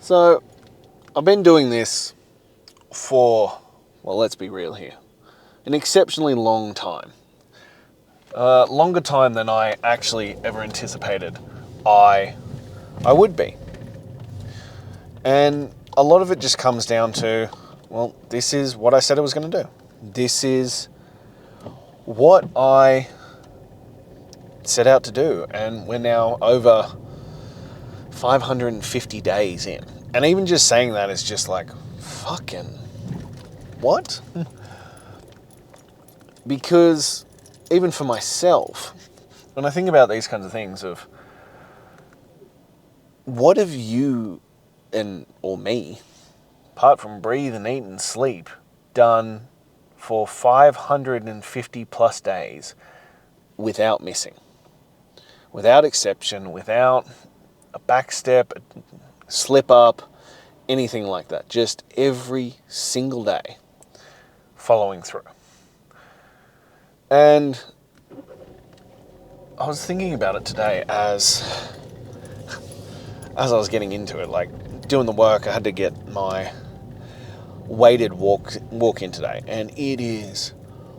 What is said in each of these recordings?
So, I've been doing this for, well, let's be real here, an exceptionally long time. Longer time than I actually ever anticipated I would be. And a lot of it just comes down to, well, this is what I said I was going to do. This is what I set out to do. And we're now over 550 days in. And even just saying that is just like, fucking, what? Because even for myself, when I think about these kinds of things of, what have you or me, apart from breathe and eat and sleep, done for 550 plus days without missing, without exception, without a backstep, a slip up, anything like that. Just every single day following through. And I was thinking about it today as I was getting into it, like doing the work. I had to get my weighted walk in today, and it is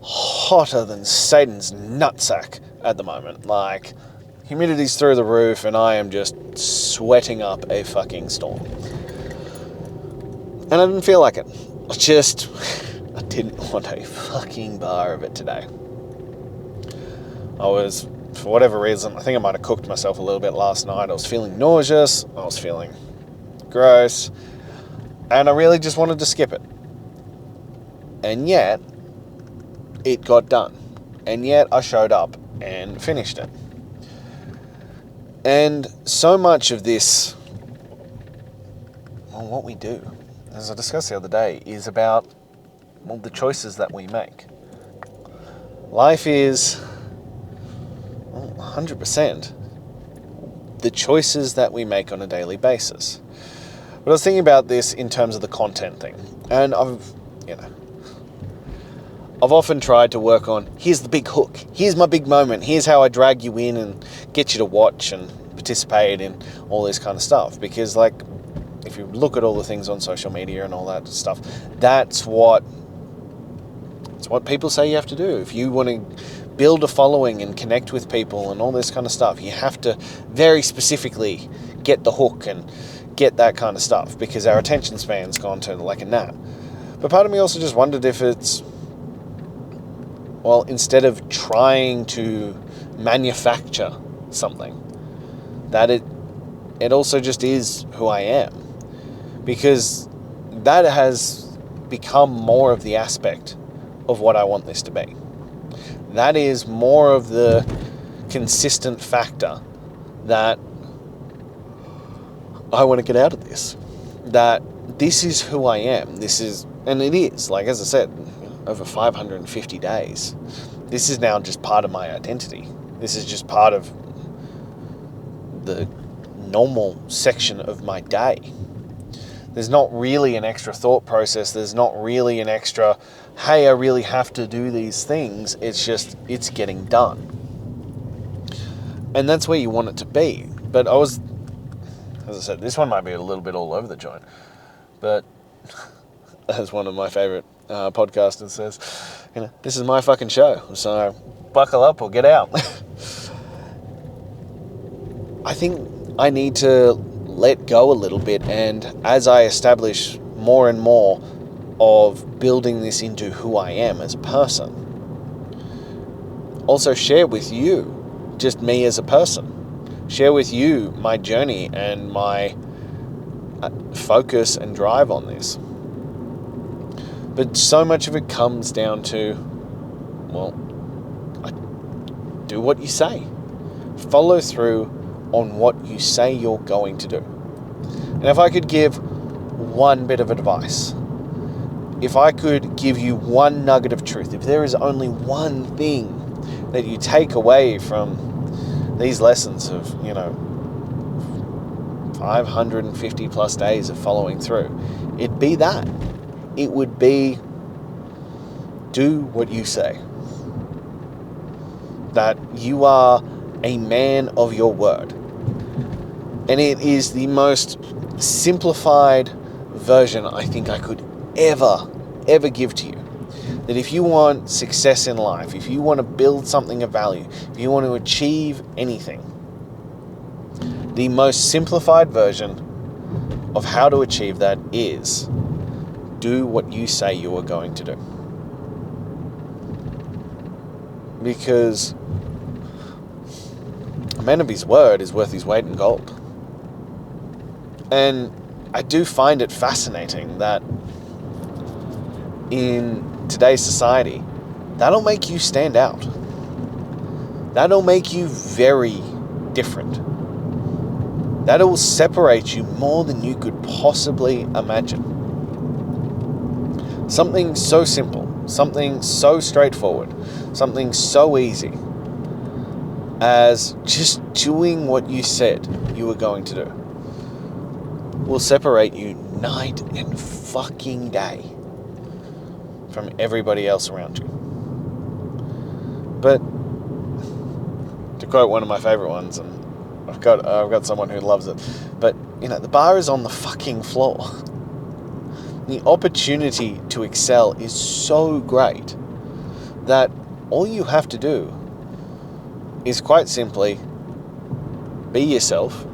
hotter than Satan's nutsack at the moment. Like, humidity's through the roof, and I am just sweating up a fucking storm. And I didn't feel like it. I didn't want a fucking bar of it today. I was, for whatever reason, I think I might have cooked myself a little bit last night. I was feeling nauseous. I was feeling gross. And I really just wanted to skip it. And yet, it got done. And yet, I showed up and finished it. And so much of this, well, what we do, as I discussed the other day, is about, well, the choices that we make. Life is, well, 100% the choices that we make on a daily basis. But I was thinking about this in terms of the content thing. And I've often tried to work on, here's the big hook, here's my big moment, here's how I drag you in and get you to watch and participate in all this kind of stuff. Because, like, if you look at all the things on social media and all that stuff, that's what people say you have to do. If you want to build a following and connect with people and all this kind of stuff, you have to very specifically get the hook and get that kind of stuff, because our attention span's gone to like a gnat. But part of me also just wondered if it's, well, instead of trying to manufacture something, that it also just is who I am. Because that has become more of the aspect of what I want this to be. That is more of the consistent factor that I want to get out of this. That this is who I am. This is, and it is, like, as I said, over 550 days. This is now just part of my identity. This is just part of the normal section of my day. There's not really an extra thought process. There's not really an extra, hey, I really have to do these things. It's just, it's getting done. And that's where you want it to be. But as I said, this one might be a little bit all over the joint. But as one of my favorite podcasters says, this is my fucking show. So buckle up or get out. I think I need to let go a little bit, and as I establish more and more of building this into who I am as a person, also share with you just me as a person, share with you my journey and my focus and drive on this. But so much of it comes down to, well, do what you say, follow through on what you say you're going to do. And if I could give one bit of advice, if I could give you one nugget of truth, if there is only one thing that you take away from these lessons of, 550 plus days of following through, it'd be that. It would be, do what you say. That you are a man of your word. And it is the most simplified version I think I could ever give to you. That if you want success in life, if you want to build something of value, if you want to achieve anything, the most simplified version of how to achieve that is do what you say you are going to do. Because a man of his word is worth his weight in gold. And I do find it fascinating that in today's society, that'll make you stand out. That'll make you very different. That'll separate you more than you could possibly imagine. Something so simple, something so straightforward, something so easy as just doing what you said you were going to do will separate you night and fucking day from everybody else around you. But to quote one of my favorite ones, and I've got someone who loves it, but the bar is on the fucking floor. The opportunity to excel is so great that all you have to do is quite simply be yourself,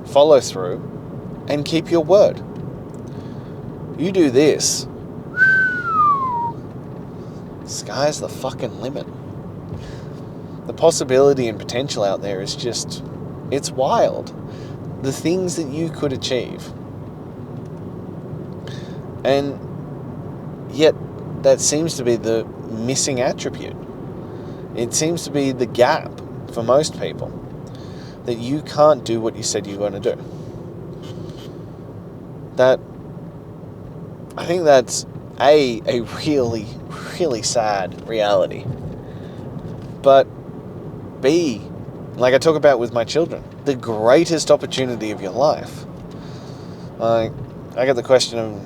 follow through, and keep your word. You do this, sky's the fucking limit. The possibility and potential out there is just, it's wild. The things that you could achieve. And yet, that seems to be the missing attribute. It seems to be the gap for most people, that you can't do what you said you're going to do. That, I think that's a really, really sad reality. But B, like I talk about with my children, the greatest opportunity of your life. I get the question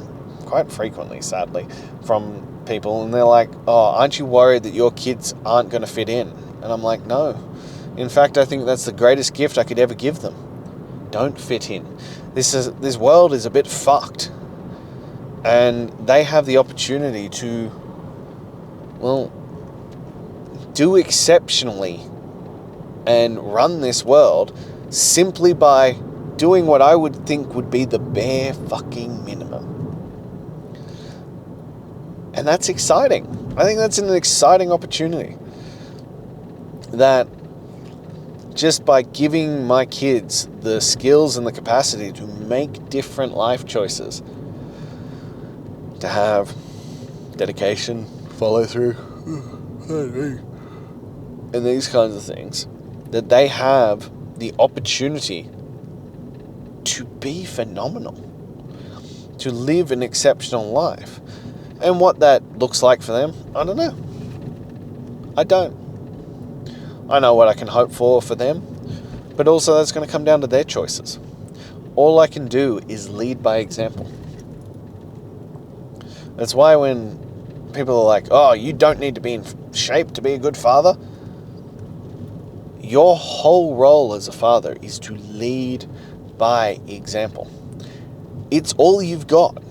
quite frequently, sadly, from people, and they're like, oh, aren't you worried that your kids aren't going to fit in? And I'm like, no. In fact, I think that's the greatest gift I could ever give them. Don't fit in. This world is a bit fucked. And they have the opportunity to, well, do exceptionally and run this world simply by doing what I would think would be the bare fucking minimum. And that's exciting. I think that's an exciting opportunity. That just by giving my kids the skills and the capacity to make different life choices, to have dedication, follow through, and these kinds of things, that they have the opportunity to be phenomenal, to live an exceptional life. And what that looks like for them, I don't know. I don't. I know what I can hope for them, but also that's going to come down to their choices. All I can do is lead by example. That's why when people are like, oh, you don't need to be in shape to be a good father, your whole role as a father is to lead by example. It's all you've got.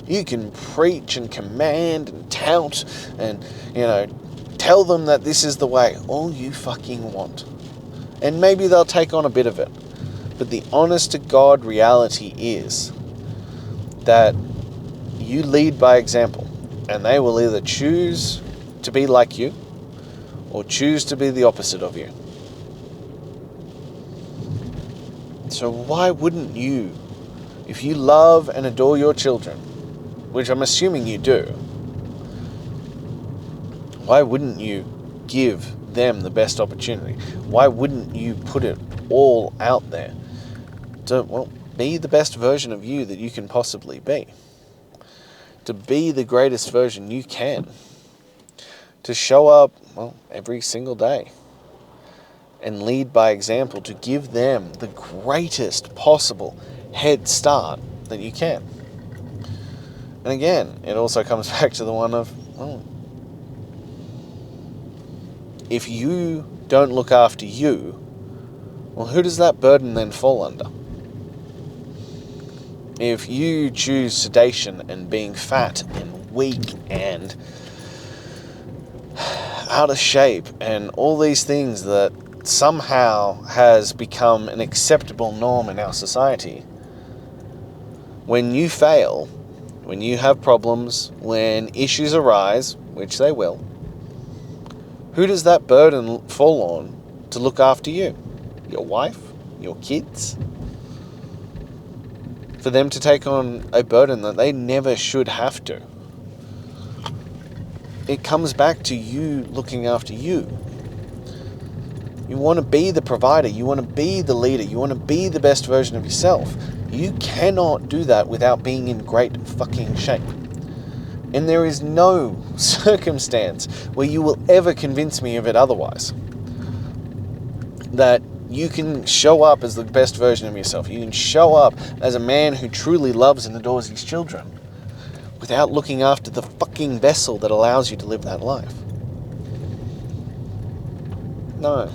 You can preach and command and tout and, tell them that this is the way. All you fucking want. And maybe they'll take on a bit of it. But the honest to God reality is that you lead by example. And they will either choose to be like you or choose to be the opposite of you. So why wouldn't you, if you love and adore your children, which I'm assuming you do, why wouldn't you give them the best opportunity? Why wouldn't you put it all out there to, be the best version of you that you can possibly be? To be the greatest version you can. To show up, every single day. And lead by example, to give them the greatest possible head start that you can. And again, it also comes back to the one of, if you don't look after you, who does that burden then fall under? If you choose sedation and being fat and weak and out of shape and all these things that somehow has become an acceptable norm in our society, when you fail, when you have problems, when issues arise, which they will, who does that burden fall on to look after you? Your wife? Your kids? For them to take on a burden that they never should have to. It comes back to you looking after you. You want to be the provider. You want to be the leader. You want to be the best version of yourself. You cannot do that without being in great fucking shape. And there is no circumstance where you will ever convince me of it otherwise. That you can show up as the best version of yourself. You can show up as a man who truly loves and adores his children without looking after the fucking vessel that allows you to live that life. No.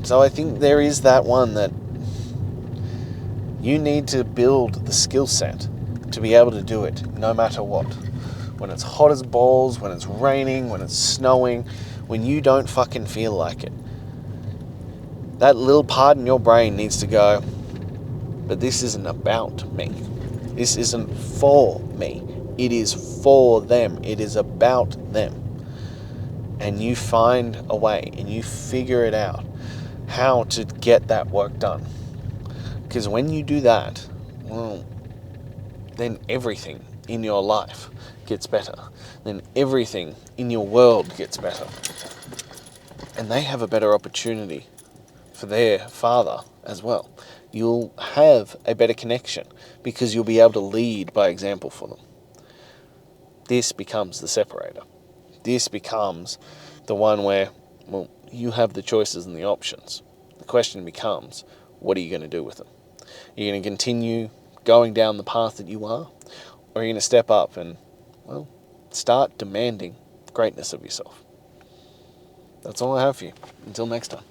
So I think there is that one that you need to build the skill set to be able to do it no matter what. When it's hot as balls, when it's raining, when it's snowing, when you don't fucking feel like it. That little part in your brain needs to go, but this isn't about me. This isn't for me. It is for them. It is about them. And you find a way and you figure it out how to get that work done. Because when you do that, well, then everything in your life gets better. Then everything in your world gets better. And they have a better opportunity for their father as well. You'll have a better connection because you'll be able to lead by example for them. This becomes the separator. This becomes the one where, well, you have the choices and the options. The question becomes, what are you going to do with them? Are you going to continue going down the path that you are? Or are you going to step up and, well, start demanding greatness of yourself? That's all I have for you. Until next time.